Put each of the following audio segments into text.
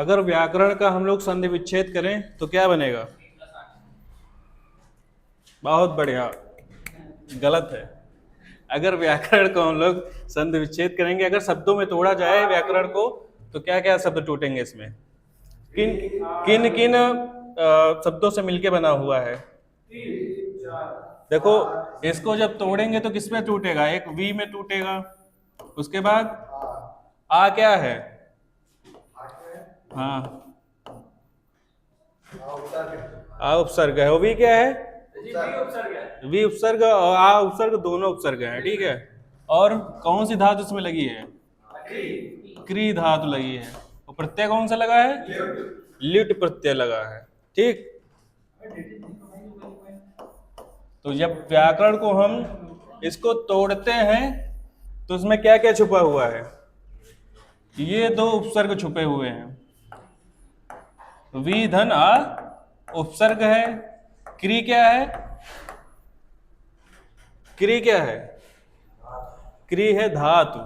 अगर व्याकरण का हम लोग संधि विच्छेद करें तो क्या बनेगा? बहुत बढ़िया, गलत है। अगर व्याकरण को हम लोग संधि विच्छेद करेंगे, अगर शब्दों में तोड़ा जाए व्याकरण को, तो क्या क्या शब्द टूटेंगे इसमें? किन किन किन शब्दों से मिलके बना हुआ है? देखो, इसको जब तोड़ेंगे तो किस में टूटेगा? एक वी में टूटेगा। उसके बाद आ क्या है? हाँ, आ उपसर्ग है। वी क्या है? वी उपसर्ग और आ उपसर्ग दोनों उपसर्ग हैं, ठीक है। और कौन सी धातु इसमें लगी है? क्री धातु लगी है। और प्रत्यय कौन सा लगा है? लिट प्रत्यय लगा है, ठीक। तो जब व्याकरण को हम इसको तोड़ते हैं तो उसमें क्या क्या छुपा हुआ है? ये दो उपसर्ग छुपे हुए हैं। वी धन आ उपसर्ग है। क्री क्या है? क्री क्या है? क्री है धातु।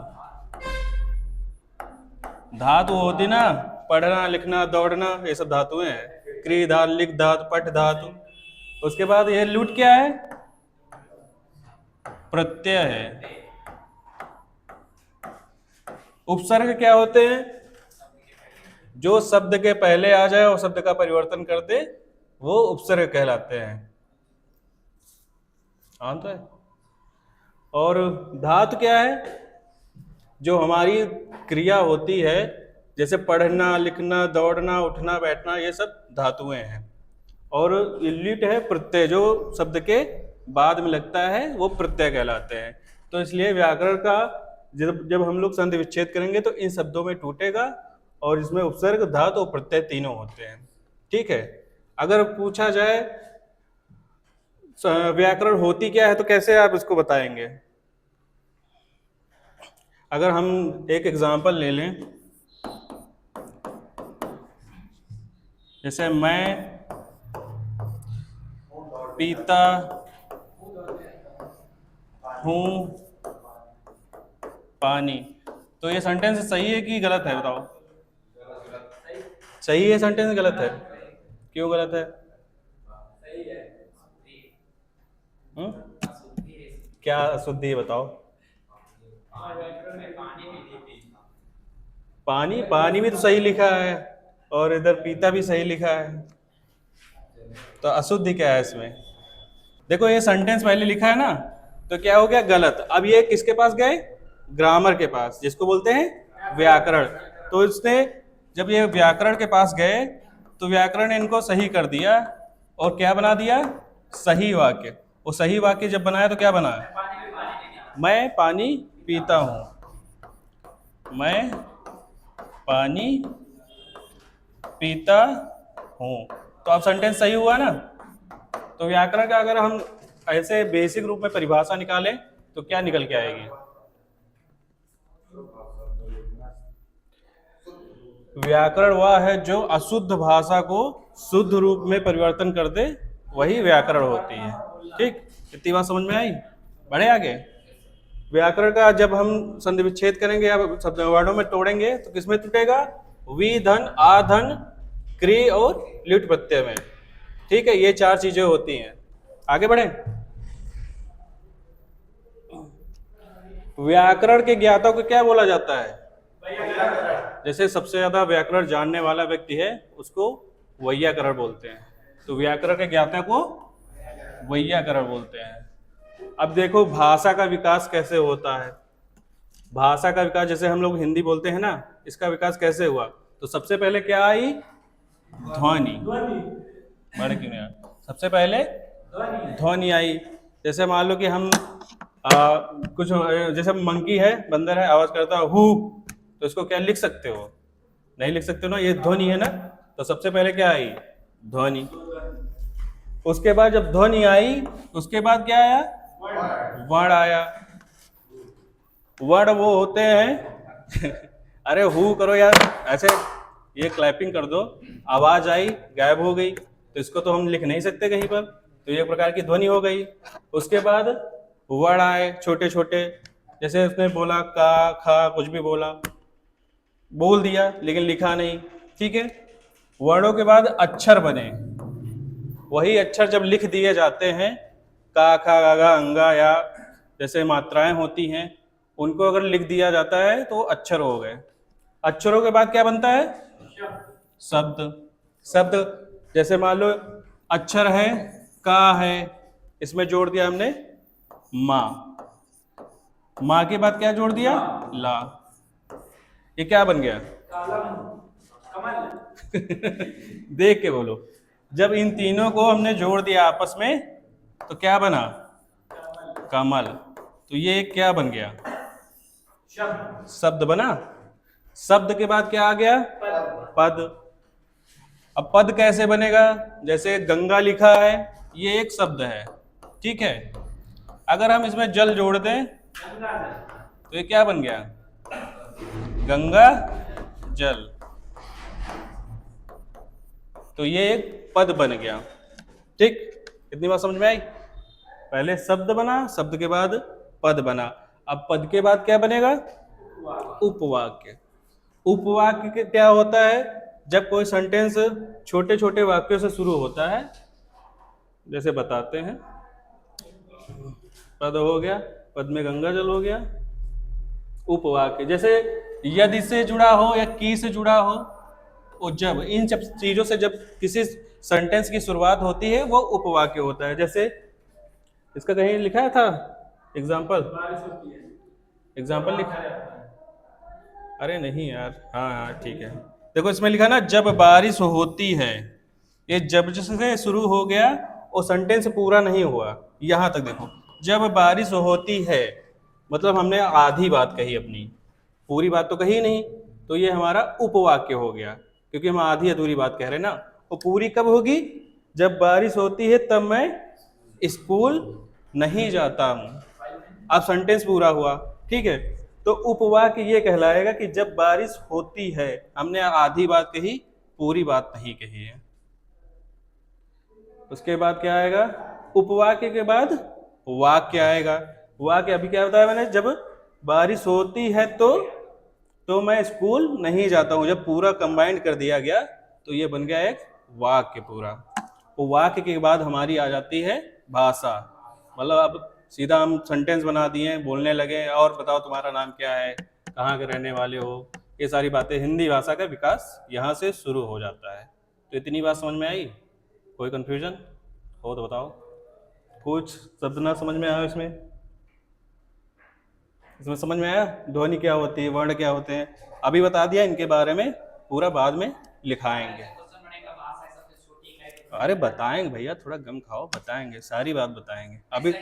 धातु होती ना, पढ़ना लिखना दौड़ना, ये सब धातुएं हैं। क्री धातु, लिख धातु, पठ धातु। उसके बाद ये लुट क्या है? प्रत्यय है। उपसर्ग क्या होते हैं? जो शब्द के पहले आ जाए और शब्द का परिवर्तन कर दे, वो उपसर्ग कहलाते हैं। हाँ तो है। और धातु क्या है? जो हमारी क्रिया होती है, जैसे पढ़ना लिखना दौड़ना उठना बैठना, ये सब धातुएं हैं। और लिट है प्रत्यय, जो शब्द के बाद में लगता है वो प्रत्यय कहलाते हैं। तो इसलिए व्याकरण का जब हम लोग संधि विच्छेद करेंगे तो इन शब्दों में टूटेगा, और इसमें उपसर्ग धातु और प्रत्यय तीनों होते हैं, ठीक है। अगर पूछा जाए व्याकरण होती क्या है तो कैसे आप इसको बताएंगे? अगर हम एक एग्जाम्पल ले लें, जैसे मैं पीता हूं पानी, तो ये सेंटेंस सही है कि गलत है? बताओ। सही है सेंटेंस, गलत है? क्यों गलत है? क्या अशुद्धि है बताओ? पानी, पानी भी तो सही लिखा है, और इधर पीता भी सही लिखा है, तो अशुद्धि क्या है इसमें? देखो, ये सेंटेंस पहले लिखा है ना, तो क्या हो गया? गलत। अब ये किसके पास गए? ग्रामर के पास, जिसको बोलते हैं व्याकरण। तो इसने जब ये व्याकरण के पास गए तो व्याकरण ने इनको सही कर दिया, और क्या बना दिया? सही वाक्य। वो सही वाक्य जब बनाया तो क्या बना? मैं पानी पीता हूं, मैं पानी पीता हूं। तो अब सेंटेंस सही हुआ ना। तो व्याकरण का अगर हम ऐसे बेसिक रूप में परिभाषा निकालें तो क्या निकल के आएगी? व्याकरण वह है जो अशुद्ध भाषा को शुद्ध रूप में परिवर्तन कर दे, वही व्याकरण होती है, ठीक। इतनी बात समझ में आई? बढ़े आगे। व्याकरण का जब हम संधि विच्छेद करेंगे या शब्द वर्णों में तोड़ेंगे तो किसमें टूटेगा? वी धन आ धन क्री और लिट प्रत्यय में, ठीक है। ये चार चीजें होती हैं। आगे बढ़े। व्याकरण के ज्ञाता को क्या बोला जाता है? जैसे सबसे ज्यादा व्याकरण जानने वाला व्यक्ति है उसको वैयाकरण बोलते हैं। तो व्याकरण के ज्ञाता को वैयाकरण बोलते हैं। अब देखो भाषा का विकास कैसे होता है। भाषा का विकास, जैसे हम लोग हिंदी बोलते हैं ना, इसका विकास कैसे हुआ? तो सबसे पहले क्या आई? ध्वनि। बड़े क्यों नहीं आया? सबसे पहले ध्वनि आई। जैसे मान लो कि हम कुछ, जैसे मंकी है, बंदर है, आवाज करता है हु, तो इसको क्या लिख सकते हो? नहीं लिख सकते हो ना, ये ध्वनि है ना। तो सबसे पहले क्या आई? ध्वनि। उसके बाद जब ध्वनि आई, उसके बाद क्या आया? वर्ण आया। वर्ण वो होते हैं अरे हु करो यार, ऐसे ये क्लैपिंग कर दो, आवाज आई गायब हो गई, तो इसको तो हम लिख नहीं सकते कहीं पर, तो ये प्रकार की ध्वनि हो गई। उसके बाद वर्ण आए छोटे छोटे, जैसे उसने बोला का खा, कुछ भी बोला, बोल दिया लेकिन लिखा नहीं, ठीक है। वर्णों के बाद अक्षर बने, वही अक्षर जब लिख दिए जाते हैं, का खा गा गा अंगा या जैसे मात्राएं होती हैं, उनको अगर लिख दिया जाता है तो अक्षर हो गए। अक्षरों के बाद क्या बनता है? शब्द। शब्द जैसे मान लो अक्षर है का है, इसमें जोड़ दिया हमने माँ, माँ के बाद क्या जोड़ दिया? ला। ये क्या बन गया? देख के बोलो। जब इन तीनों को हमने जोड़ दिया आपस में तो क्या बना? कमल। तो ये क्या बन गया? शब्द बना। शब्द के बाद क्या आ गया? पद। अब पद कैसे बनेगा? जैसे गंगा लिखा है, ये एक शब्द है, ठीक है। अगर हम इसमें जल जोड़ दें तो ये क्या बन गया? गंगा जल। तो ये एक पद बन गया, ठीक। इतनी बात समझ में आई? पहले शब्द बना, शब्द के बाद पद बना। अब पद के बाद क्या बनेगा? उपवाक्य। उपवाक्य क्या होता है? जब कोई सेंटेंस छोटे छोटे वाक्यों से शुरू होता है, जैसे बताते हैं, पद हो गया, पद में गंगा जल हो गया। उपवाक्य जैसे यदि से जुड़ा हो या की से जुड़ा हो, और जब इन सब चीजों से जब किसी सेंटेंस की शुरुआत होती है वो उपवाक्य होता है। जैसे इसका कहीं लिखा था एग्जाम्पल, एग्जाम्पल लिखा? अरे नहीं यार, हाँ हाँ ठीक है। देखो इसमें लिखा ना, जब बारिश होती है। ये जब से शुरू हो गया और सेंटेंस पूरा नहीं हुआ, यहां तक देखो। जब बारिश होती है मतलब हमने आधी बात कही अपनी, पूरी बात तो कही नहीं, तो ये हमारा उपवाक्य हो गया, क्योंकि हम आधी अधूरी बात कह रहे हैं ना। वो पूरी कब होगी? जब बारिश होती है तब मैं स्कूल नहीं जाता हूं। अब सेंटेंस पूरा हुआ, ठीक है। तो उपवाक्य ये कहलाएगा कि जब बारिश होती है, हमने आधी बात कही, पूरी बात नहीं कही है। उसके बाद क्या आएगा? उपवाक्य के बाद वाक्य आएगा। वाक्य अभी क्या बताया मैंने? जब बारिश होती है तो मैं स्कूल नहीं जाता हूं। जब पूरा कंबाइंड कर दिया गया तो ये बन गया एक वाक्य पूरा। तो वाक्य के बाद हमारी आ जाती है भाषा। मतलब अब सीधा हम सेंटेंस बना दिए, बोलने लगे, और बताओ तुम्हारा नाम क्या है, कहाँ के रहने वाले हो, ये सारी बातें। हिंदी भाषा का विकास यहाँ से शुरू हो जाता है। तो इतनी बात समझ में आई? कोई कंफ्यूजन हो तो बताओ। कुछ शब्द ना समझ में आया इसमें? इसमें समझ में आया ध्वनि क्या होती है, वर्ण क्या होते हैं? अभी बता दिया, इनके बारे में पूरा बाद में लिखाएंगे। अरे बताएंगे भैया, थोड़ा गम खाओ, बताएंगे, सारी बात बताएंगे। अभी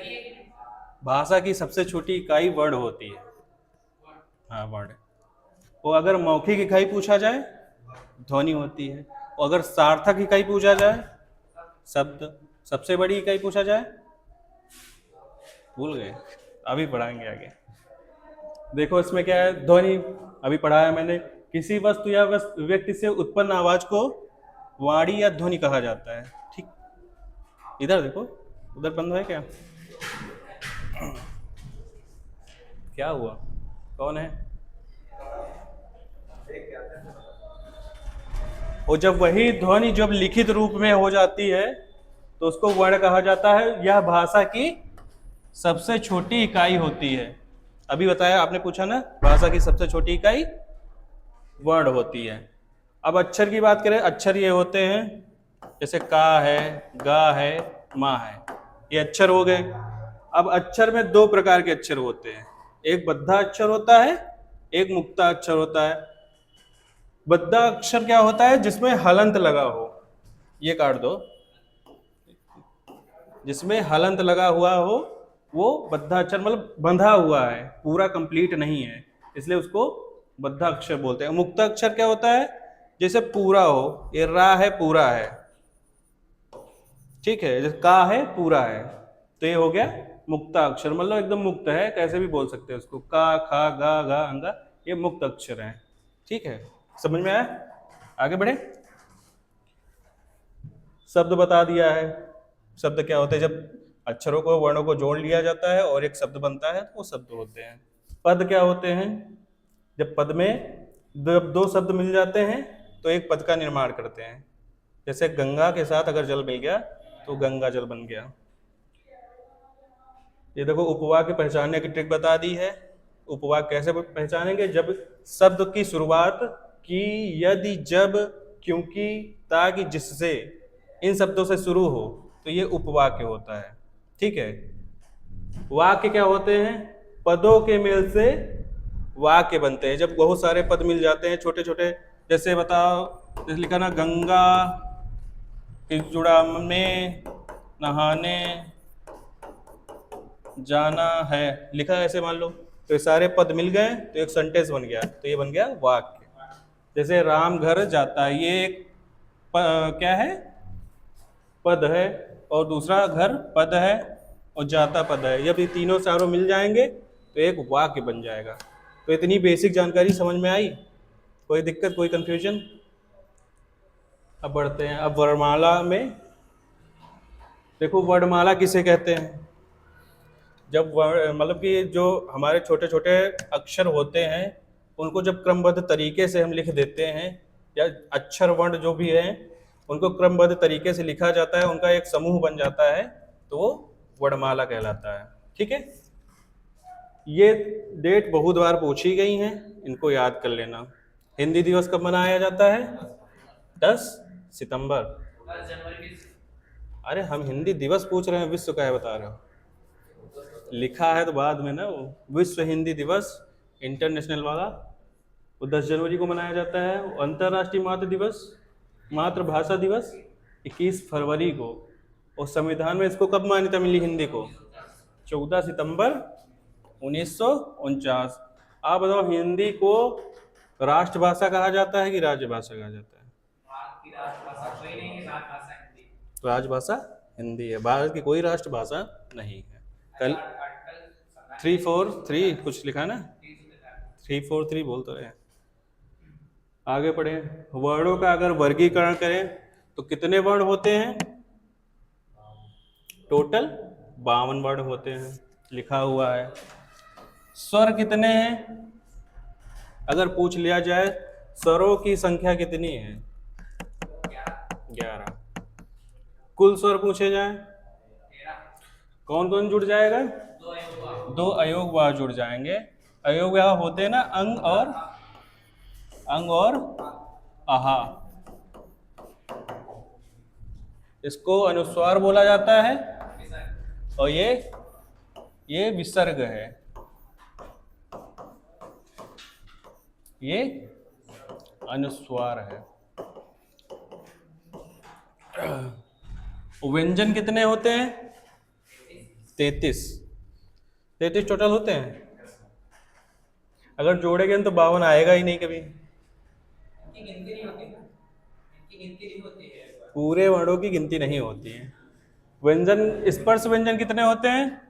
भाषा की सबसे छोटी इकाई वर्ड होती है। हाँ वर्ड। वो अगर मौखिक इकाई पूछा जाए ध्वनि होती है, और अगर सार्थक इकाई पूछा जाए शब्द, सबसे बड़ी इकाई पूछा जाए भूल गए, अभी पढ़ाएंगे आगे। देखो इसमें क्या है, ध्वनि अभी पढ़ाया मैंने। किसी वस्तु या व्यक्ति से उत्पन्न आवाज को वाणी या ध्वनि कहा जाता है, ठीक। इधर देखो, उधर बंद है क्या? क्या हुआ? कौन है? और जब वही ध्वनि जब लिखित रूप में हो जाती है तो उसको वर्ण कहा जाता है। यह भाषा की सबसे छोटी इकाई होती है। अभी बताया आपने, पूछा ना, भाषा की सबसे छोटी इकाई वर्ण होती है। अब अक्षर की बात करें, अक्षर ये होते हैं जैसे का है, गा है, माँ है, ये अक्षर हो गए। अब अक्षर में दो प्रकार के अक्षर होते हैं, एक बद्धा अक्षर होता है, एक मुक्ता अक्षर होता है। बद्धा अक्षर क्या होता है? जिसमें हलंत लगा हो, ये काट दो, जिसमें हलंत लगा हुआ हो वो बद्धा अक्षर, मतलब बंधा हुआ है, पूरा कंप्लीट नहीं है, इसलिए उसको बद्धा अक्षर बोलते हैं। मुक्ता अक्षर क्या होता है? जैसे पूरा हो, ये रा है, पूरा है, ठीक है, जैसे का है, पूरा है, तो ये हो गया मुक्ता अक्षर, मतलब एकदम मुक्त है, कैसे भी बोल सकते हैं उसको। का, खा, गा, गा, अंगा, ये मुक्त अक्षर है, ठीक है। समझ में आया? आगे बढ़े। शब्द बता दिया है। शब्द क्या होते हैं? जब अक्षरों को, वर्णों को जोड़ लिया जाता है और एक शब्द बनता है तो वो शब्द होते हैं। पद क्या होते हैं? जब पद में जब दो शब्द मिल जाते हैं तो एक पद का निर्माण करते हैं। जैसे गंगा के साथ अगर जल मिल गया तो गंगा जल बन गया। ये देखो उपवाक की पहचानने की ट्रिक बता दी है। उपवाक कैसे पहचानेंगे? जब शब्द की शुरुआत की, यदि, जब, क्योंकि, ताकि, जिससे, इन शब्दों से शुरू हो तो ये उपवाक्य होता है। ठीक है। वाक्य क्या होते हैं? पदों के मेल से वाक्य बनते हैं। जब बहुत सारे पद मिल जाते हैं छोटे छोटे, जैसे बताओ, जैसे लिखा ना, गंगा के जुड़ा में नहाने जाना है, लिखा ऐसे मान लो, तो ये सारे पद मिल गए तो एक सेंटेंस बन गया, तो ये बन गया वाक्य। जैसे राम घर जाता है, ये एक क्या है? पद है, और दूसरा घर पद है, और जाता पद है। जब ये तीनों चारों मिल जाएंगे तो एक वाक्य बन जाएगा। तो इतनी बेसिक जानकारी समझ में आई? कोई दिक्कत, कोई कंफ्यूजन? अब बढ़ते हैं। अब वर्णमाला में देखो, वर्णमाला किसे कहते हैं? जब मतलब कि जो हमारे छोटे छोटे अक्षर होते हैं उनको जब क्रमबद्ध तरीके से हम लिख देते हैं, या अक्षर वर्ण जो भी हैं उनको क्रमबद्ध तरीके से लिखा जाता है, उनका एक समूह बन जाता है, तो वो वर्णमाला कहलाता है। ठीक है। ये डेट बहुत बार पूछी गई हैं, इनको याद कर लेना। हिंदी दिवस कब मनाया जाता है? 10 सितंबर। अरे हम हिंदी दिवस पूछ रहे हैं, विश्व का है बता रहे हो। लिखा है तो बाद में ना, वो विश्व हिंदी दिवस इंटरनेशनल वाला वो 10 जनवरी को मनाया जाता है। अंतर्राष्ट्रीय मातृ दिवस, मातृभाषा दिवस 21 फरवरी को। और संविधान में इसको कब मान्यता मिली हिंदी को? 14 सितंबर 1949। आप बताओ, हिंदी को राष्ट्रभाषा कहा जाता है कि राज्यभाषा कहा जाता है? राजभाषा हिंदी है, भारत की कोई राष्ट्रभाषा नहीं है। कल 343 कुछ लिखा ना, 343 बोल तो रहे हैं। आगे पढ़े। वर्णों का अगर वर्गीकरण करें तो कितने वर्ण होते हैं? टोटल 52 वर्ण होते हैं, लिखा हुआ है। स्वर कितने हैं? अगर पूछ लिया जाए स्वरों की संख्या कितनी है? 11। कुल स्वर पूछे जाए कौन कौन जुड़ जाएगा? 2 अयोगवाह जुड़ जाएंगे। अयोगवाह होते हैं ना, अंग और आहा। इसको अनुस्वार बोला जाता है, और ये विसर्ग है। ये अनुस्वार है। व्यंजन कितने होते हैं? 33 टोटल होते हैं। अगर जोड़ेंगे तो 52 आएगा ही नहीं कभी। पूरे वर्णों की गिनती नहीं होती है। व्यंजन, स्पर्श व्यंजन कितने होते हैं?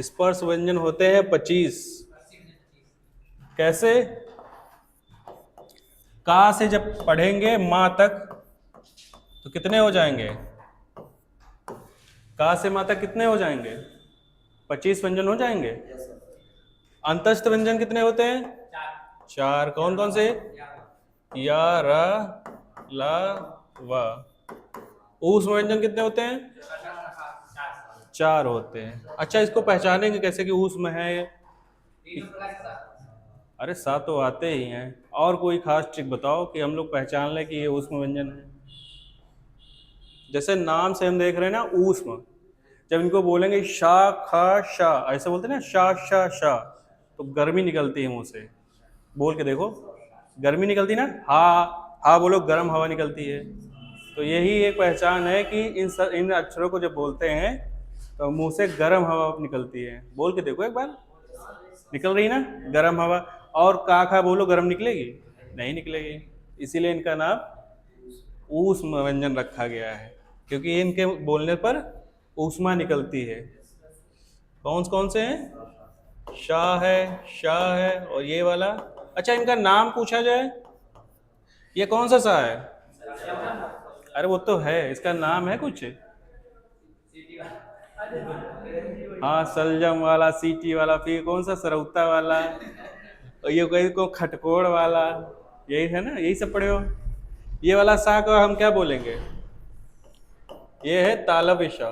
स्पर्श व्यंजन होते हैं 25। कैसे? का से जब पढ़ेंगे मां तक तो कितने हो जाएंगे? का से मां तक कितने हो जाएंगे? 25 व्यंजन हो जाएंगे। अंतस्थ व्यंजन कितने होते हैं? 4। कौन कौन से? या, र, ला, व। ऊष्म व्यंजन कितने होते हैं? 4 होते हैं। अच्छा, इसको पहचानेंगे कैसे कि ऊष्म है? अरे 7 तो आते ही हैं। और कोई खास ट्रिक बताओ कि हम लोग पहचान लें कि ये ऊष्म व्यंजन है। जैसे नाम से हम देख रहे हैं ना, ऊष्म, जब इनको बोलेंगे शा, खा, शा, ऐसे बोलते हैं ना, शा, शा, शा, तो गर्मी निकलती है मुंह से। बोल के देखो, गर्मी निकलती ना। हा बोलो, गर्म हवा निकलती है। तो यही एक पहचान है कि इन अक्षरों को जब बोलते हैं तो मुंह से गर्म हवा निकलती है। बोल के देखो एक बार, निकल रही ना गर्म हवा। और का, खा बोलो, गर्म निकलेगी? नहीं निकलेगी। इसीलिए इनका नाम ऊष्म व्यंजन रखा गया है, क्योंकि इनके बोलने पर ऊष्मा निकलती है। कौन से हैं? शाह है, शाह है, और ये वाला। अच्छा, इनका नाम पूछा जाए, ये कौन सा सा है? अरे वो तो है, इसका नाम है कुछ? हाँ, सलजम वाला, सीटी वाला, फिर कौन सा? सरौता वाला। और ये कोई को खटकोड़ वाला, यही है ना, यही सब पढ़े हो। ये वाला सा को हम क्या बोलेंगे? ये है तालब ईशा,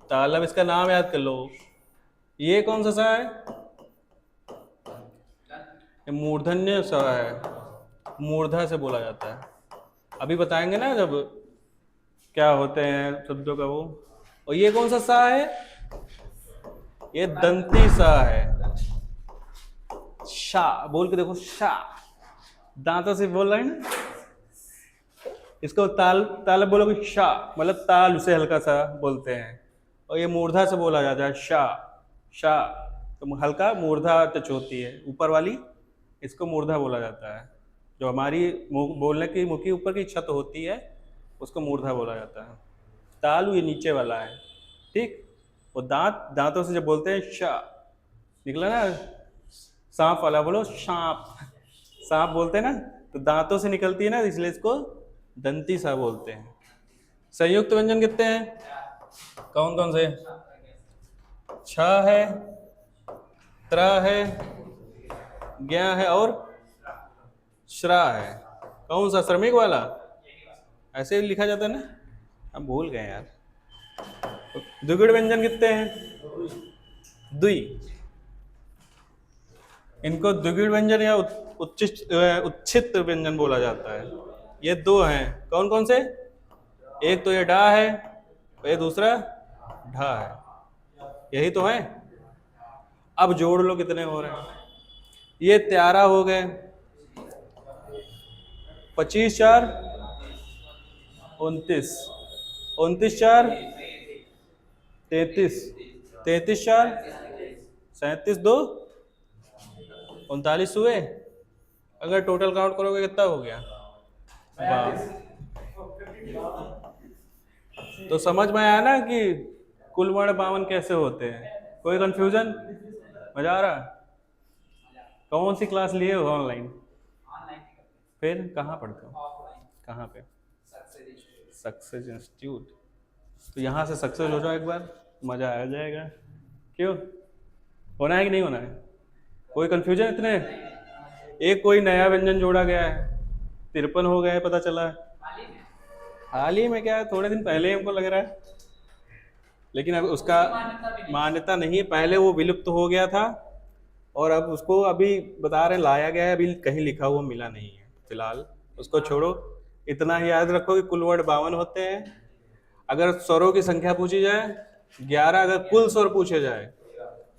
तालब, इसका नाम याद कर लो। ये कौन सा सा है? ये मूर्धन्य सा है, मूर्धा से बोला जाता है। अभी बताएंगे ना जब क्या होते हैं शब्दों का वो। और ये कौन सा है? ये दंती सा है। शा बोल के देखो, शा, दांतों से बोल रहे हैं ना, इसको ताल ताल बोलोगे शा, मतलब ताल उसे हल्का सा बोलते हैं। और ये मूर्धा से बोला जाता है, शा शा, तो हल्का मूर्धा टच होती है ऊपर वाली, इसको मूर्धा बोला जाता है। जो हमारी बोलने की मुंह की ऊपर की छत होती है उसको मूर्धा बोला जाता है। तालु ये नीचे वाला है, ठीक। वो दांतों से जब बोलते हैं शा, निकला ना, सांप वाला बोलो सांप, सांप बोलते हैं ना, तो दांतों से निकलती है ना, इसलिए इसको दंती सा बोलते हैं। संयुक्त व्यंजन कितने हैं? कौन कौन से? छ है, त्र है, ज्ञ है और श्रा है। कौन सा? श्रमिक वाला, ऐसे ही लिखा जाता है ना, हम भूल गए यार। द्विगुण व्यंजन कितने हैं? द्वि। इनको द्विगुण व्यंजन या उच्छिष्ट व्यंजन बोला जाता है। ये दो हैं, कौन कौन से? एक तो ये डा है और ये दूसरा ढा है, यही तो है। अब जोड़ लो कितने हो रहे हैं। ये 13 हो गए, 25 4 29, 29 4 33, 33 4 37 2 39 हुए। अगर टोटल काउंट करोगे कितना हो गया? तो समझ में आया ना कि कुल वर्ण 52 कैसे होते हैं? कोई कंफ्यूजन? मजा आ रहा? कौन सी क्लास लिए हो? ऑनलाइन? फिर कहाँ पढ़ते हो? कहाँ पे? Success institute. तो यहाँ से सक्सेस हो जाओ एक बार, मजा आ जाएगा। क्यों? होना है कि नहीं होना है? कोई कंफ्यूजन? इतने एक कोई नया व्यंजन जोड़ा गया है, 53 हो गए पता चला। हाल ही में क्या है, थोड़े दिन पहले हमको लग रहा है, लेकिन अब उसका मान्यता नहीं है। पहले वो विलुप्त हो गया था और अब उसको अभी बता रहे लाया गया है, अभी कहीं लिखा हुआ मिला नहीं है फिलहाल। उसको छोड़ो, इतना ही याद रखो कि कुल वर्ण 52 होते हैं। अगर स्वरों की संख्या पूछी जाए 11, अगर कुल स्वर पूछे जाए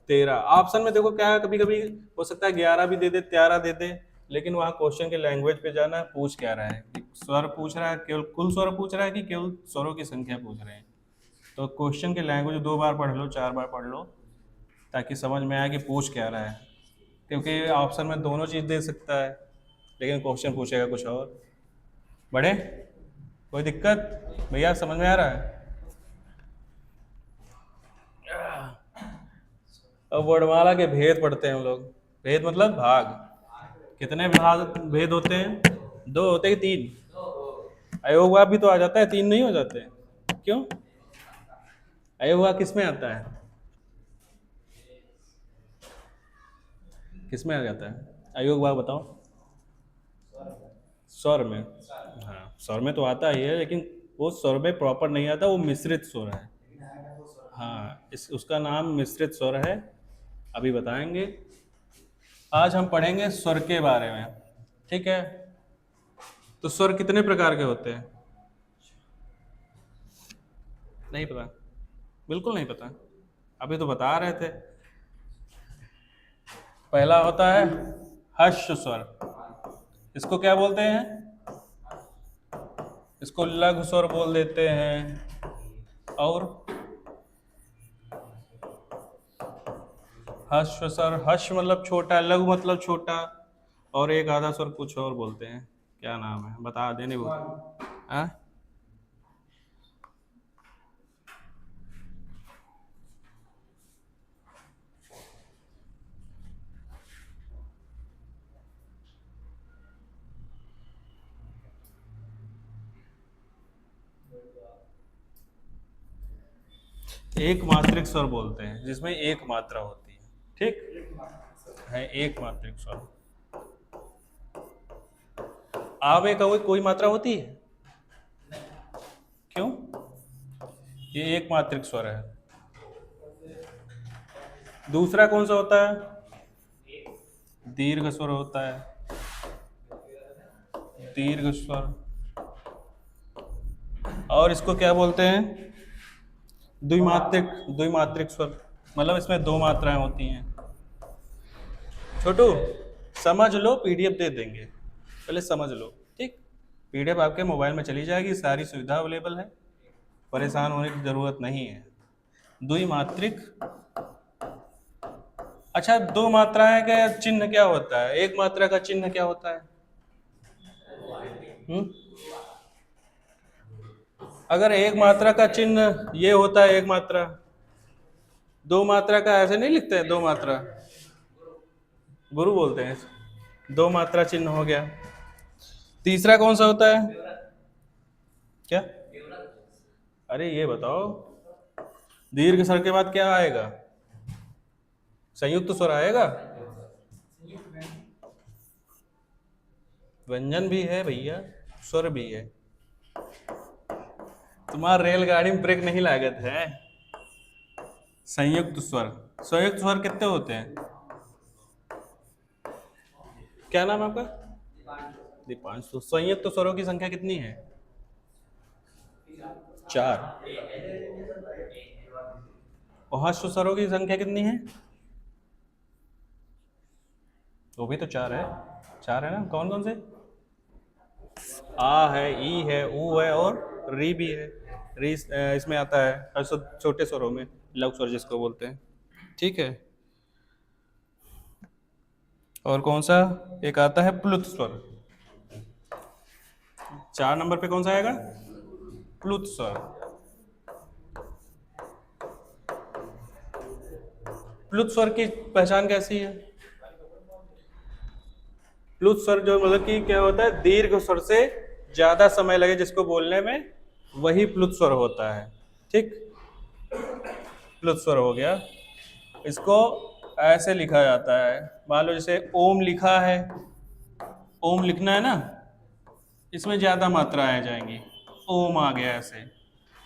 13। ऑप्शन में देखो क्या है, कभी कभी हो सकता है 11 भी दे दे, 13 दे दे, लेकिन वहाँ क्वेश्चन के लैंग्वेज पे जाना, पूछ क्या रहा है, स्वर पूछ रहा है, केवल कुल स्वर पूछ रहा है कि केवल स्वरों की संख्या पूछ रहे हैं। तो क्वेश्चन के लैंग्वेज 2 बार पढ़ लो, 4 बार पढ़ लो, ताकि समझ में आए कि पूछ क्या रहा है। क्योंकि ऑप्शन में दोनों चीज़ दे सकता है, लेकिन क्वेश्चन पूछेगा कुछ और। बढ़े? कोई दिक्कत भैया? समझ में आ रहा है? अब वर्णमाला के भेद पढ़ते हैं हम लोग। भेद मतलब भाग। कितने भाग भेद होते हैं? 2 होते हैं कि 3? अयोगवाद भी तो आ जाता है, 3 नहीं हो जाते? क्यों? अयोगवाद किस में आता है? किस में आ जाता है अयोगवाद? बताओ। स्वर में। हाँ, स्वर में तो आता ही है, लेकिन वो स्वर में प्रॉपर नहीं आता, वो मिश्रित स्वर है। हाँ, उसका नाम मिश्रित स्वर है, अभी बताएंगे। आज हम पढ़ेंगे स्वर के बारे में, ठीक है? तो स्वर कितने प्रकार के होते हैं? नहीं पता? बिल्कुल नहीं पता? अभी तो बता रहे थे। पहला होता है हर्ष स्वर। इसको क्या बोलते हैं? इसको लघु स्वर बोल देते हैं। और हर्ष स्वर, हर्ष मतलब छोटा, लघु मतलब छोटा, और एक आधा स्वर कुछ और बोलते हैं, क्या नाम है बता देने वो। हाँ? एक मात्रिक स्वर बोलते हैं, जिसमें एक मात्रा होती है, ठीक। है एक मात्रिक स्वर। आ में कोई मात्रा होती है? क्यों? ये एक मात्रिक स्वर है। दूसरा कौन सा होता है? दीर्घ स्वर होता है, दीर्घ स्वर। और इसको क्या बोलते हैं? द्विमात्रिक, द्विमात्रिक स्वर। मतलब इसमें दो मात्राएं होती हैं। छोटू समझ लो, पीडीएफ दे देंगे, पहले समझ लो, ठीक? पीडीएफ आपके मोबाइल में चली जाएगी, सारी सुविधा अवेलेबल है, परेशान होने की जरूरत नहीं है। द्विमात्रिक। अच्छा, दो मात्राएं का चिन्ह क्या होता है? एक मात्रा का चिन्ह क्या होता है? अगर एक मात्रा का चिन्ह ये होता है, एक मात्रा, दो मात्रा का ऐसे नहीं लिखते हैं, दो मात्रा, गुरु बोलते हैं, दो मात्रा चिन्ह हो गया। तीसरा कौन सा होता है? क्या? अरे ये बताओ, दीर्घ स्वर के बाद क्या आएगा? संयुक्त स्वर आएगा। व्यंजन भी है भैया, स्वर भी है। तुम्हारा रेलगाड़ी में ब्रेक नहीं लागत है। संयुक्त स्वर, संयुक्त स्वर कितने होते हैं? क्या नाम है आपका? दीपांशु। संयुक्त स्वरों की संख्या कितनी है? 4। और स्वरों की संख्या कितनी है? वो भी तो 4 है। 4 है ना? कौन कौन से? आ है, ई है, ऊ है और री भी है। री इसमें आता है छोटे स्वरों में, लघु स्वर जिसको बोलते हैं, ठीक है। और कौन सा एक आता है? प्लुत स्वर। 4 नंबर पे कौन सा आएगा? प्लुत स्वर। प्लुत स्वर की पहचान कैसी है? प्लुत स्वर जो मतलब कि क्या होता है, दीर्घ स्वर से ज्यादा समय लगे जिसको बोलने में, वही प्लुत स्वर होता है, ठीक? प्लुत स्वर हो गया। इसको ऐसे लिखा जाता है, मान लो जैसे ओम लिखा है, ओम लिखना है ना, इसमें ज्यादा मात्राएं आ जाएंगी, ओम आ गया ऐसे,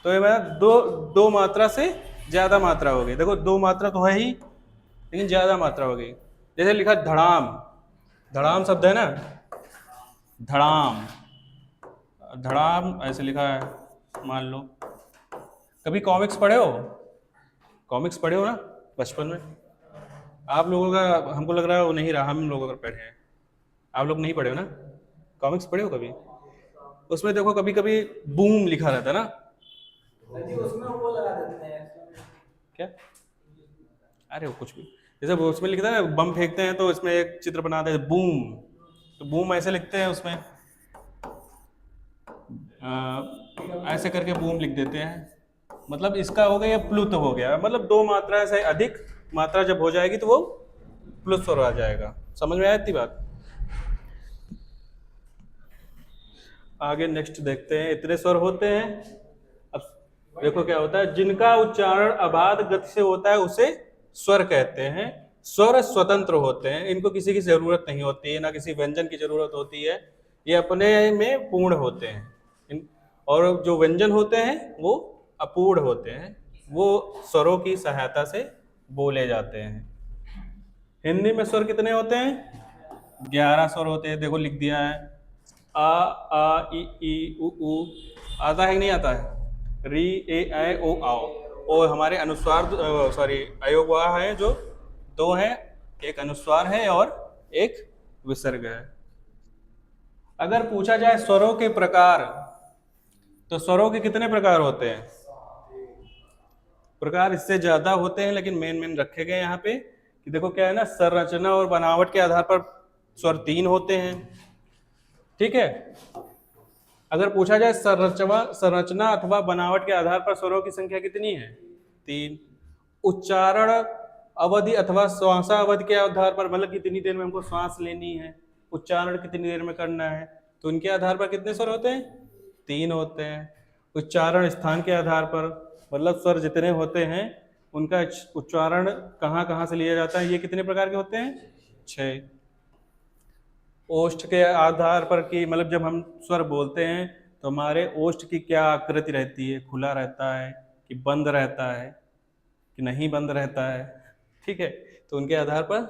तो ये मतलब दो मात्रा से ज्यादा मात्रा हो गई। देखो दो मात्रा तो है ही, लेकिन ज्यादा मात्रा हो गई। जैसे लिखा धड़ाम, धड़ाम शब्द है ना, धड़ाम, धड़ाम ऐसे लिखा है, मान लो। कभी कॉमिक्स पढ़े हो? कॉमिक्स पढ़े हो ना बचपन में? आप लोगों का हमको लग रहा है वो नहीं रहा, हम लोगों का पढ़े हैं, आप लोग नहीं पढ़े हो ना? कॉमिक्स पढ़े हो कभी? उसमें देखो कभी कभी बूम लिखा रहता है ना, उसमें वो लगा देते हैं क्या? अरे वो कुछ भी, जैसे वो उसमें लिखता है ना, बम फेंकते हैं तो इसमें एक चित्र बनाते हैं बूम, तो बूम ऐसे लिखते हैं उसमें, ऐसे करके बूम लिख देते हैं। मतलब इसका हो गया, प्लुत हो गया, मतलब दो मात्रा से अधिक मात्रा जब हो जाएगी तो वो प्लुत स्वर आ जाएगा। समझ में आया इतनी बात? आगे नेक्स्ट देखते हैं। इतने स्वर होते हैं। अब देखो क्या होता है, जिनका उच्चारण अबाध गति से होता है उसे स्वर कहते हैं। स्वर स्वतंत्र होते हैं, इनको किसी की जरूरत नहीं होती है, ना किसी व्यंजन की जरूरत होती है, ये अपने में पूर्ण होते हैं। और जो व्यंजन होते हैं वो अपूर्ण होते हैं, वो स्वरों की सहायता से बोले जाते हैं। हिंदी में स्वर कितने होते हैं? 11 स्वर होते हैं। देखो लिख दिया है, आ ई उ ऊ। आता है कि नहीं आता है? री ए ऐ ओ आओ। और हमारे अनुस्वार सॉरी अयोगवाह है जो दो है, एक अनुस्वार है और एक विसर्ग है। अगर पूछा जाए स्वरों के प्रकार, तो स्वरों के कितने प्रकार होते हैं? प्रकार इससे ज्यादा होते हैं, लेकिन मेन रखे गए यहाँ पे कि देखो क्या है ना, संरचना और बनावट के आधार पर स्वर 3 होते हैं, ठीक है। अगर पूछा जाए संरचना अथवा बनावट के आधार पर स्वरों की संख्या कितनी है? 3। उच्चारण अवधि अथवा श्वासावधि के आधार पर, मतलब कितनी देर में हमको श्वास लेनी है, उच्चारण कितनी देर में करना है, तो उनके आधार पर कितने स्वर होते हैं? 3 होते हैं। उच्चारण स्थान के आधार पर, मतलब स्वर जितने होते हैं उनका उच्चारण कहाँ कहाँ से लिया जाता है, ये कितने प्रकार के होते हैं? 6। ओष्ठ के आधार पर कि मतलब जब हम स्वर बोलते हैं तो हमारे ओष्ठ की क्या आकृति रहती है, खुला रहता है कि बंद रहता है कि नहीं बंद रहता है, ठीक है। तो उनके आधार पर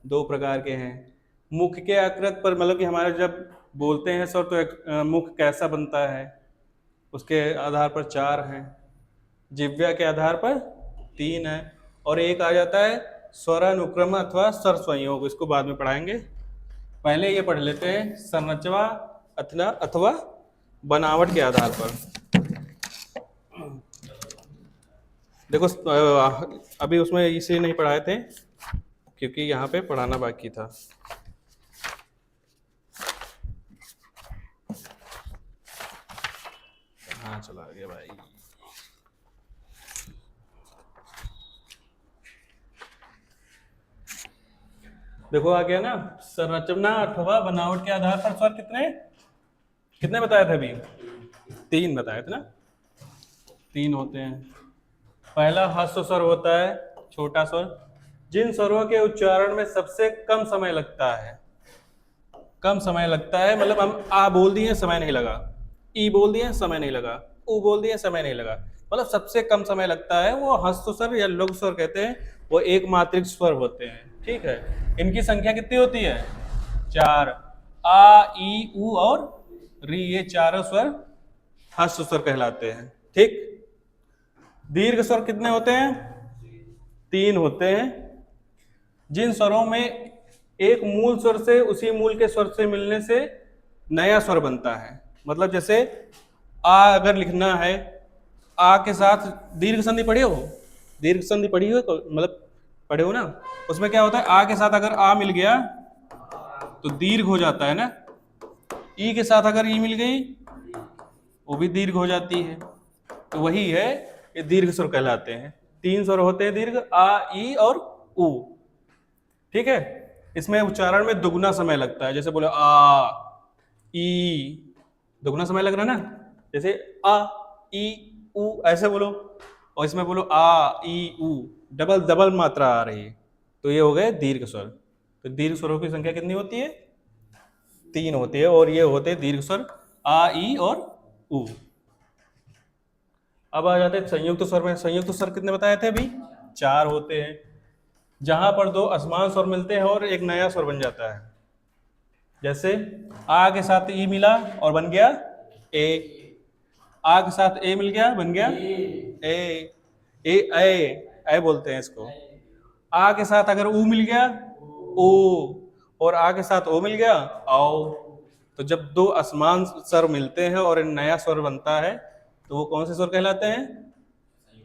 2 प्रकार के हैं। मुख के आकृति पर मतलब कि हमारे जब बोलते हैं स्वर तो एक मुख कैसा बनता है, उसके आधार पर 4 हैं। जिह्वा के आधार पर 3 है, और एक आ जाता है स्वरानुक्रम अथवा स्वर संयोग, इसको बाद में पढ़ाएंगे। पहले ये पढ़ लेते हैं संरचना अथवा बनावट के आधार पर। देखो अभी उसमें इसे नहीं पढ़ाए थे क्योंकि यहाँ पे पढ़ाना बाकी था। हाँ चला गया भाई। देखो आ गया ना, संरचना अथवा बनावट के आधार पर स्वर कितने बताए थे अभी? 3 बताए थे ना, 3 होते हैं। पहला ह्रस्व स्वर होता है, छोटा स्वर, जिन स्वरों के उच्चारण में सबसे कम समय लगता है। कम समय लगता है मतलब हम आ बोल दिए समय नहीं लगा, ई बोल दिए समय नहीं लगा, उ बोल दिए समय नहीं लगा, मतलब सबसे कम समय लगता है, वो ह्रस्व स्वर या लघु स्वर कहते हैं। वो एक मात्रिक स्वर होते हैं, ठीक है। इनकी संख्या कितनी होती है? 4। आ, ई, उ और री, ये चारों स्वर ह्रस्व स्वर कहलाते हैं, ठीक। दीर्घ स्वर कितने होते हैं? 3 होते हैं। जिन स्वरों में एक मूल स्वर से उसी मूल के स्वर से मिलने से नया स्वर बनता है। मतलब जैसे आ अगर लिखना है, आ के साथ दीर्घ संधि पढ़े हो? दीर्घ संधि पढ़ी हो तो मतलब पढ़े हो ना, उसमें क्या होता है, आ के साथ अगर आ मिल गया तो दीर्घ हो जाता है ना, ई के साथ अगर ई मिल गई वो भी दीर्घ हो जाती है। तो वही है, ये दीर्घ स्वर कहलाते हैं। 3 स्वर होते हैं दीर्घ, आ, ई और उ, ठीक है। इसमें उच्चारण में दुगना समय लगता है। जैसे बोले आ, ई, दुगना समय लग रहा है ना। जैसे आ, ई, उ ऐसे बोलो, और इसमें बोलो आ, ई, उ, डबल मात्रा आ रही है, तो ये हो गए दीर्घ स्वर। तो दीर्घ स्वरों की संख्या कितनी होती है? 3 होती है, और ये होते हैं दीर्घ स्वर आ, ई और उ। अब आ जाते हैं संयुक्त स्वर में। संयुक्त स्वर कितने बताए थे अभी? 4 होते हैं, जहां पर 2 असमान स्वर मिलते हैं और एक नया स्वर बन जाता है। जैसे आ के साथ ई मिला और बन गया ए, आ के साथ ए मिल गया बन गया ए बोलते हैं इसको। आ के साथ अगर ऊ मिल गया ओ, और आ के साथ ओ मिल गया आओ। तो जब 2 असमान स्वर मिलते हैं और नया स्वर बनता है तो वो कौन से स्वर कहलाते हैं?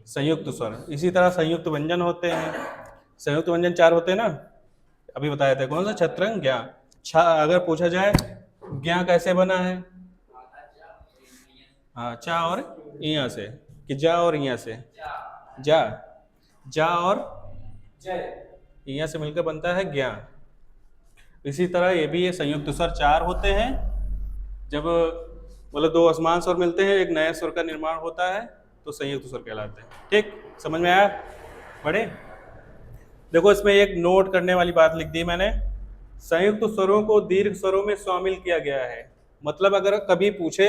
संयुक्त स्वर। इसी तरह संयुक्त व्यंजन होते हैं। संयुक्त व्यंजन 4 होते हैं ना, अभी बताए थे। कौन सा? छत्रंग, ज्ञा। अगर पूछा जाए ज्ञा कैसे बना है? हाँ, चा और इया से, कि जा और इया से, जा और इया से मिलकर बनता है ज्ञा। इसी तरह ये भी ये संयुक्त स्वर 4 होते हैं। जब मतलब 2 असमान स्वर मिलते हैं, एक नया स्वर का निर्माण होता है, तो संयुक्त स्वर कहलाते हैं। ठीक, समझ में आया? पढ़े? देखो इसमें एक नोट करने वाली बात लिख दी मैंने। संयुक्त स्वरों को दीर्घ स्वरों में शामिल किया गया है। मतलब अगर कभी पूछे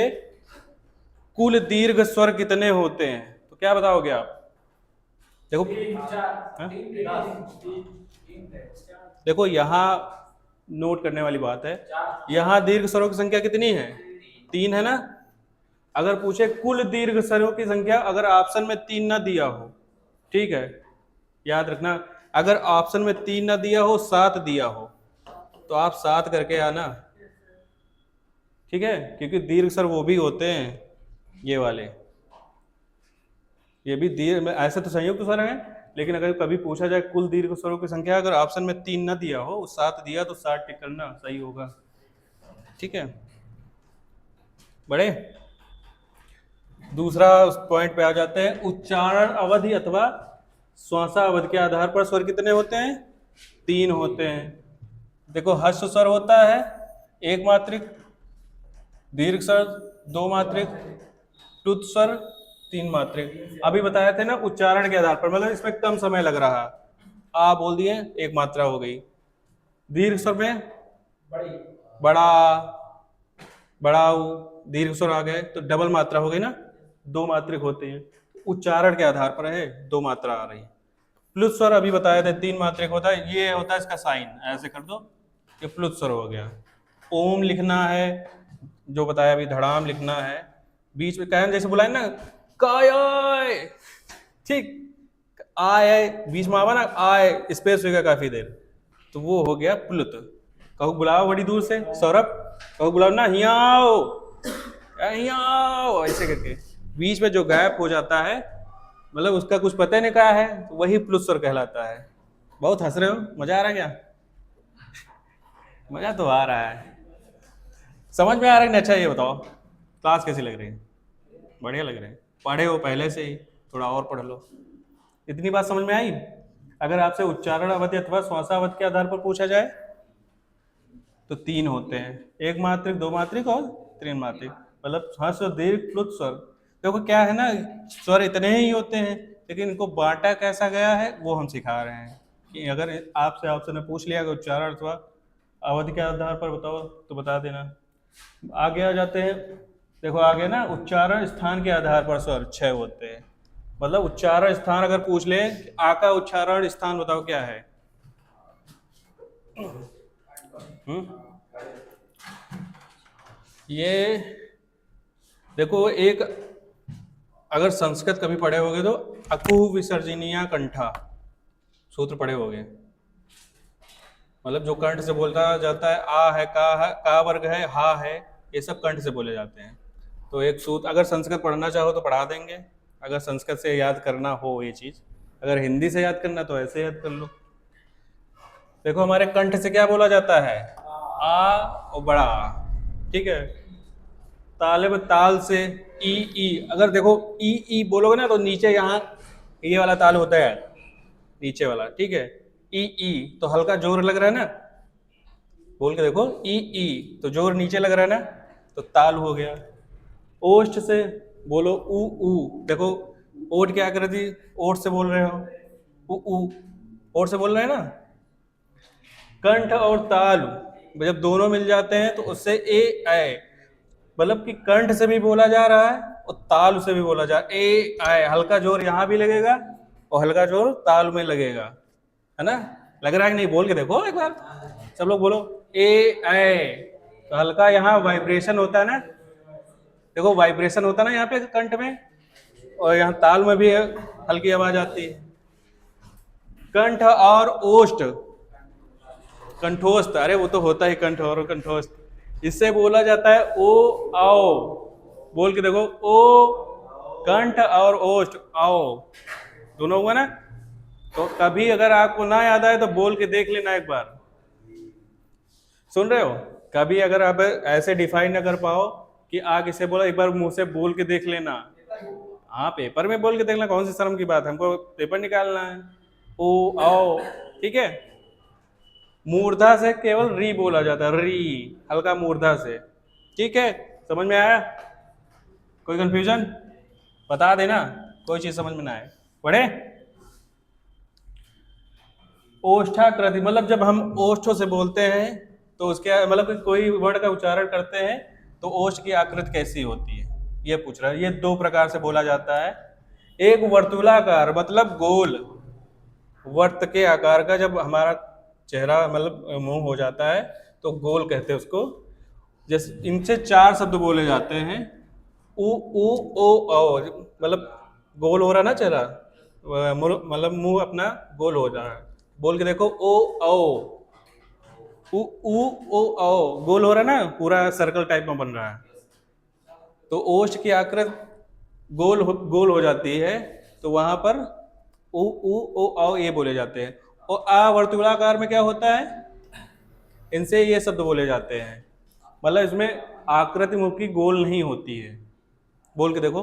कुल दीर्घ स्वर कितने होते हैं तो क्या बताओगे आप? देखो देखो यहाँ नोट करने वाली बात है, यहाँ दीर्घ स्वरों की संख्या कितनी है? 3 है ना। अगर पूछे कुल दीर्घ स्वरों की संख्या, अगर ऑप्शन में 3 ना दिया हो, ठीक है, याद रखना, अगर ऑप्शन में 3 ना दिया हो, 7 दिया हो, तो आप 7 करके आना, ठीक है। क्योंकि दीर्घ स्वर वो भी होते हैं ये वाले, ये भी दीर्घ, ऐसे तो संयुक्त स्वर है, लेकिन अगर कभी पूछा जाए कुल दीर्घ स्वरों की संख्या, अगर ऑप्शन में 3 ना दिया हो, 7 दिया, तो 7 टिक करना सही होगा, ठीक है। बड़े दूसरा पॉइंट पे आ जाते हैं। उच्चारण अवधि अथवा श्वासा अवधि के आधार पर स्वर कितने होते हैं? 3 होते हैं। देखो ह्रस्व स्वर होता है 1 मात्रिक, दीर्घ स्वर 2 मात्रिक, टुत स्वर 3 मात्रिक। अभी बताए थे ना उच्चारण के आधार पर, मतलब इसमें कम समय लग रहा। आ बोल दिए 1 मात्रा हो गई, दीर्घ स्वर में बड़ा, बड़ा, दीर्घ स्वर आ गए तो डबल मात्रा हो गई ना, दो मात्रिक होती है, उच्चारण के आधार पर है दो मात्रा आ रही है। प्लुत स्वर अभी बताया था तीन मात्रिक होता है, ये होता है इसका साइन, ऐसे कर दो, ये प्लुत स्वर हो गया। ओम लिखना है, जो बताया अभी धड़ाम लिखना है, बीच में कहन जैसे बुलाए ना, काय, ठीक, आय बीच में आवा ना, आय स्पेस होगा काफी देर, तो वो हो गया प्लुत। कहो बुलाओ बड़ी दूर से, सौरभ कहो बुलाओ ना, हियाओ हियाओ, ऐसे करके बीच में जो गैप हो जाता है, मतलब उसका कुछ पता नहीं क्या है, तो वही प्लुत स्वर कहलाता है। बहुत हंस रहे हो, मजा आ रहा है क्या? मजा तो आ रहा है, समझ में आ रहा है? अच्छा ये बताओ क्लास कैसी लग रही है? बढ़िया लग रहे हैं, पढ़े हो पहले से ही, थोड़ा और पढ़ लो। इतनी बात समझ में आई? अगर आपसे उच्चारण अवधि अथवा श्वासावधि के आधार पर पूछा जाए तो तीन होते हैं, एक मात्रिक, दो मात्रिक और तीन मात्रिक, मतलब ह्रस्व दीर्घ प्लुत स्वर। देखो क्या है ना, स्वर इतने ही होते हैं, लेकिन इनको बांटा कैसा गया है वो हम सिखा रहे हैं। कि अगर आपसे ऑप्शन ने पूछ लिया कि उच्चारण अथवा अवधि के आधार पर बताओ तो बता देना। आगे आ जाते हैं, देखो आगे ना उच्चारण स्थान के आधार पर स्वर 6 होते हैं, मतलब उच्चारण स्थान अगर पूछ ले, आ का उच्चारण स्थान बताओ क्या है? ये देखो, एक अगर संस्कृत कभी पढ़े होगे तो अकु विसर्जनीय कंठा सूत्र पढ़े होगे, मतलब जो कंठ से बोलता जाता है, आ है, का वर्ग है, हा है, ये सब कंठ से बोले जाते हैं। तो एक सूत्र, अगर संस्कृत पढ़ना चाहो तो पढ़ा देंगे, अगर संस्कृत से याद करना हो ये चीज, अगर हिंदी से याद करना तो ऐसे याद कर लो। देखो हमारे कंठ से क्या बोला जाता है? आ और बड़ा, ठीक है। ताले में ताल से ई, अगर देखो ई बोलोगे ना तो नीचे यहाँ ये वाला ताल होता है, नीचे वाला, ठीक है। ई तो हल्का जोर लग रहा है ना, बोल के देखो, ई तो जोर नीचे लग रहा है ना, तो ताल हो गया। ओष्ठ से बोलो ऊ, देखो ओठ क्या कर दी, ओठ से बोल रहे हो, ऊ ओठ से बोल रहे हैं ना। कंठ और ताल जब दोनों मिल जाते हैं तो उससे ए आए, मतलब कि कंठ से भी बोला जा रहा है और ताल से भी बोला जा रहा है, ए आए, हल्का जोर यहाँ भी लगेगा और हल्का जोर ताल में लगेगा, है ना? लग रहा है कि नहीं? बोल के देखो एक बार, सब लोग बोलो ए आए, तो हल्का यहाँ वाइब्रेशन होता है ना, देखो वाइब्रेशन होता है ना यहाँ पे कंठ में, और यहाँ ताल में भी हल्की आवाज आती है। कंठ और ओष्ठ, कंठोस्थ, अरे वो तो होता ही कंठ और कंठोस्थ, इससे बोला जाता है ओ आओ, बोल के देखो, ओ कंठ और ओष्ठ आओ, दोनों हुआ ना। तो कभी अगर आपको ना याद आए तो बोल के देख लेना एक बार, सुन रहे हो? कभी अगर आप ऐसे डिफाइन ना कर पाओ कि आ किसे बोला, एक बार मुंह से बोल के देख लेना। हाँ पेपर में बोल के देखना, कौन सी शर्म की बात है, हमको पेपर निकालना है। ओ आओ, ठीक है। मूर्धा से केवल री बोला जाता है, री, हल्का मूर्धा से, ठीक है। समझ में आया? कोई कंफ्यूजन बता देना, कोई चीज समझ में ना आए। पढ़े? ओष्ठाकृति, मतलब जब हम ओष्ठों से बोलते हैं तो उसके मतलब कोई वर्ड का उच्चारण करते हैं तो ओष्ठ की आकृति कैसी होती है, ये पूछ रहा है। ये दो प्रकार से बोला जाता है, एक वर्तुलाकार मतलब गोल, वर्त के आकार का, जब हमारा चेहरा मतलब मुंह हो जाता है तो गोल कहते हैं उसको। जैसे इनसे 4 शब्द बोले जाते हैं, उ ओ, मतलब गोल हो रहा ना चेहरा, मतलब मुंह अपना गोल हो रहा है, बोल के देखो, ओ ओ, उ ओ ओ, गोल हो रहा है ना, पूरा सर्कल टाइप में बन रहा है, तो ओष्ठ की आकृति गोल हो जाती है, तो वहां पर उ ओ आओ ये बोले जाते हैं। और आ वर्तुलाकार में क्या होता है, इनसे ये शब्द बोले जाते हैं, मतलब इसमें आकृति मुख की गोल नहीं होती है। बोल के देखो,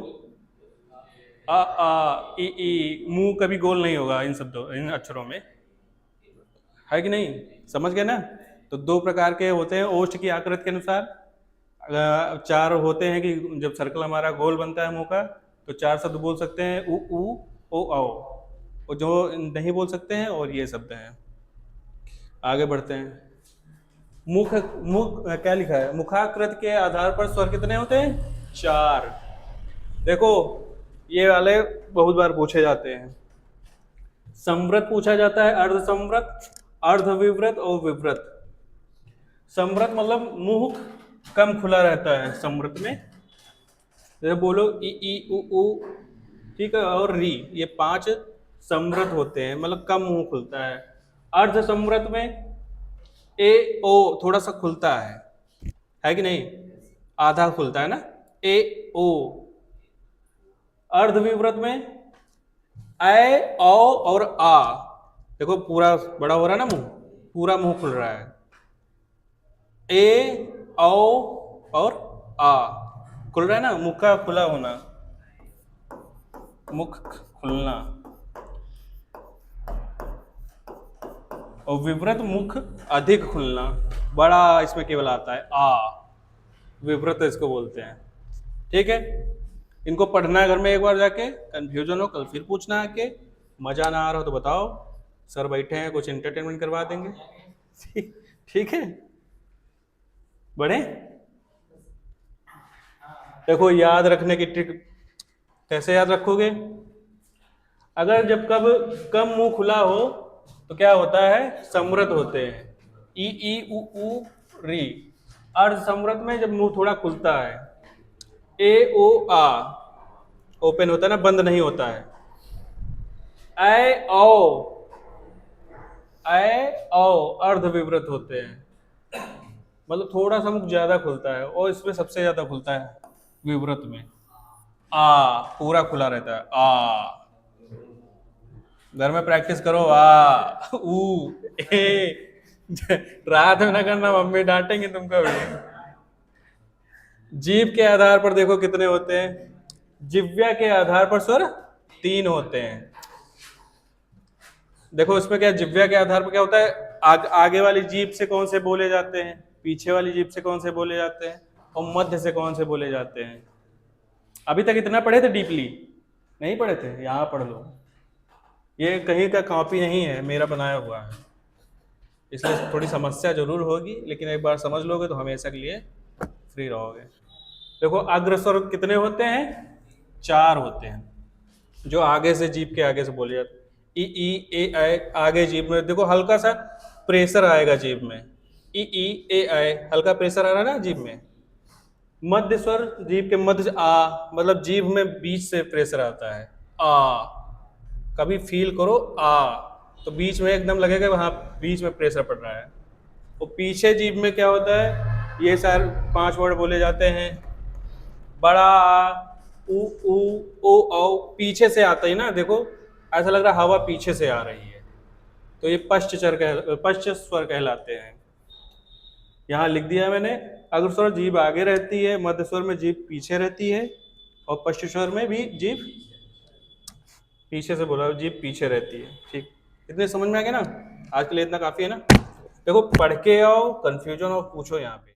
आ ई, मुंह कभी गोल नहीं होगा इन शब्दों, इन अक्षरों में, है कि नहीं? समझ गए ना? तो दो प्रकार के होते हैं ओष्ठ की आकृति के अनुसार। 4 होते हैं कि जब सर्कल हमारा गोल बनता है मुंह का तो 4 शब्द बोल सकते हैं, उ ओ आओ, और जो नहीं बोल सकते हैं और ये शब्द हैं। आगे बढ़ते हैं। मुख मुख क्या लिखा है, मुखाकृत के आधार पर स्वर कितने होते हैं? 4। देखो ये वाले बहुत बार पूछे जाते हैं। संवृत पूछा जाता है, अर्ध संवृत, अर्ध विवृत और विवृत। संवृत मतलब मुख कम खुला रहता है संवृत में, जैसे बोलो ई ई उ, ठीक है, और री, ये 5 संवृत होते हैं, मतलब कम मुंह खुलता है। अर्ध संवृत में ए ओ थोड़ा सा खुलता है कि नहीं? आधा खुलता है ना, ए ओ। अर्ध विवृत में ऐ औ और आ, देखो पूरा बड़ा हो रहा है ना मुंह, पूरा मुंह खुल रहा है। ए औ और आ खुल रहा है ना, मुख का खुला होना, मुख खुलना। और विवृत मुख अधिक खुलना, बड़ा इसमें केवल आता है आ, विवृत इसको बोलते हैं। ठीक है, इनको पढ़ना है घर में एक बार जाके, कंफ्यूजन हो कल फिर पूछना आके, मजा ना आ रहा हो तो बताओ, सर बैठे हैं, कुछ एंटरटेनमेंट करवा देंगे। ठीक है, बढ़े। देखो याद रखने की ट्रिक कैसे याद रखोगे? अगर जब कब कम मुंह खुला हो तो क्या होता है? समृत होते हैं, ई ई उ री। अर्ध समृत में जब मुंह थोड़ा खुलता है, ए ओ आ ओपन होता है ना, बंद नहीं होता है। ऐ औ अर्ध विवृत होते हैं, मतलब थोड़ा सा मुख ज्यादा खुलता है, और इसमें सबसे ज्यादा खुलता है विवृत में। आ पूरा खुला रहता है, आ। घर में प्रैक्टिस करो, आ ऊ ए। रात में ना करना, मम्मी डांटेंगे तुमको भी। जीभ के आधार पर देखो कितने होते हैं, जिह्वा के आधार पर स्वर 3 होते हैं। देखो इसमें क्या, जिह्वा के आधार पर क्या होता है, आगे वाली जीभ से कौन से बोले जाते हैं, पीछे वाली जीभ से कौन से बोले जाते हैं, और मध्य से कौन से बोले जाते हैं। अभी तक इतना पढ़े थे डीपली? नहीं पढ़े थे? यहाँ पढ़ लो, ये कहीं का कॉपी नहीं है, मेरा बनाया हुआ है, इसलिए थोड़ी समस्या जरूर होगी, लेकिन एक बार समझ लोगे तो हमेशा के लिए फ्री रहोगे। देखो अग्रस्वर कितने होते हैं? 4 होते हैं, जो आगे से जीभ के आगे से बोले जाते हैं। ई ई ए आई आगे जीभ में देखो हल्का सा प्रेशर आएगा जीभ में, ई ई ए आई हल्का प्रेशर आ रहा है ना जीभ में। मध्य स्वर जीभ के मध्य आ, मतलब जीभ में बीच से प्रेशर आता है, आ। कभी फील करो आ, तो बीच में एकदम लगेगा वहां बीच में प्रेशर पड़ रहा है। और पीछे जीभ में क्या होता है, ये सारे 5 वर्ड बोले जाते हैं, बड़ा आ, उ ओ औ, पीछे से आता है ना, देखो ऐसा लग रहा है हवा पीछे से आ रही है, तो ये पश्च स्वर कहलाते हैं। यहाँ लिख दिया मैंने, अग्रस्वर जीभ आगे रहती है, मध्य स्वर में जीभ पीछे रहती है, और पश्च स्वर में भी जीभ पीछे से बोला, जीभ पीछे रहती है। ठीक, इतने समझ में आ गया ना? आज के लिए इतना काफी है ना? देखो पढ़ के आओ, कंफ्यूजन हो पूछो यहाँ पे।